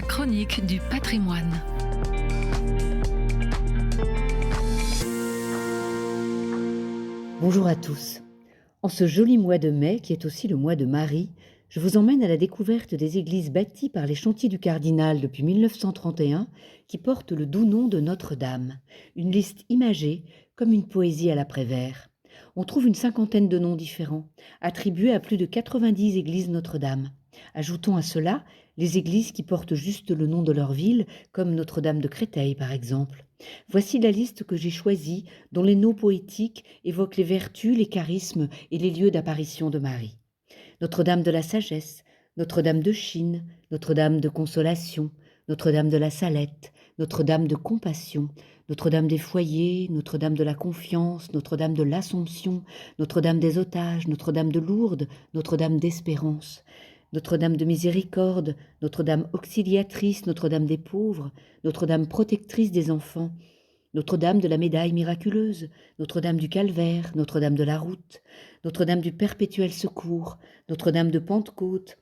chronique du patrimoine. Bonjour à tous. En ce joli mois de mai, qui est aussi le mois de Marie, je vous emmène à la découverte des églises bâties par les chantiers du Cardinal depuis 1931, qui portent le doux nom de Notre-Dame. Une liste imagée, comme une poésie à l'après-vert. On trouve une cinquantaine de noms différents, attribués à plus de 90 églises Notre-Dame. Ajoutons à cela les églises qui portent juste le nom de leur ville, comme Notre-Dame de Créteil par exemple. Voici la liste que j'ai choisie, dont les noms poétiques évoquent les vertus, les charismes et les lieux d'apparition de Marie. Notre-Dame de la Sagesse, Notre-Dame de Chine, Notre-Dame de Consolation, Notre-Dame de la Salette, Notre-Dame de Compassion, Notre-Dame des Foyers, Notre-Dame de la Confiance, Notre-Dame de l'Assomption, Notre-Dame des Otages, Notre-Dame de Lourdes, Notre-Dame d'Espérance, Notre-Dame de Miséricorde, Notre-Dame Auxiliatrice, Notre-Dame des Pauvres, Notre-Dame Protectrice des Enfants, Notre-Dame de la Médaille Miraculeuse, Notre-Dame du Calvaire, Notre-Dame de la Route, Notre-Dame du Perpétuel Secours, Notre-Dame de Pentecôte,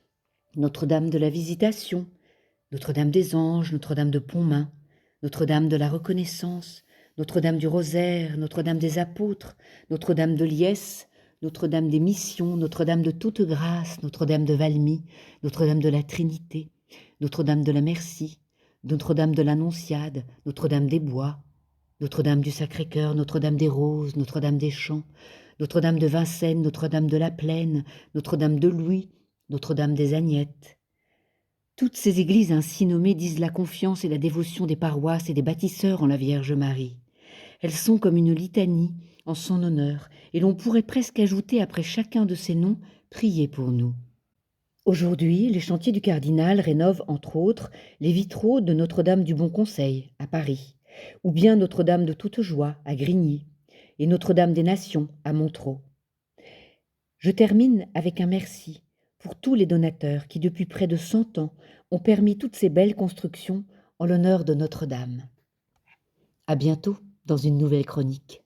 Notre-Dame de la Visitation, Notre-Dame des Anges, Notre-Dame de Pontmain, Notre-Dame de la Reconnaissance, Notre-Dame du Rosaire, Notre-Dame des Apôtres, Notre-Dame de Liesse, Notre-Dame des Missions, Notre-Dame de Toute Grâce, Notre-Dame de Valmy, Notre-Dame de la Trinité, Notre-Dame de la Merci, Notre-Dame de l'Annonciade, Notre-Dame des Bois, Notre-Dame du Sacré-Cœur, Notre-Dame des Roses, Notre-Dame des Champs, Notre-Dame de Vincennes, Notre-Dame de la Plaine, Notre-Dame de Louis, Notre-Dame des Agnettes. Toutes ces églises ainsi nommées disent la confiance et la dévotion des paroisses et des bâtisseurs en la Vierge Marie. Elles sont comme une litanie en son honneur, et l'on pourrait presque ajouter après chacun de ces noms « Priez pour nous ». Aujourd'hui, les chantiers du Cardinal rénovent entre autres les vitraux de Notre-Dame du Bon Conseil à Paris, ou bien Notre-Dame de Toute Joie à Grigny, et Notre-Dame des Nations à Montereau. Je termine avec un merci pour tous les donateurs qui, depuis près de 100 ans, ont permis toutes ces belles constructions en l'honneur de Notre-Dame. À bientôt dans une nouvelle chronique.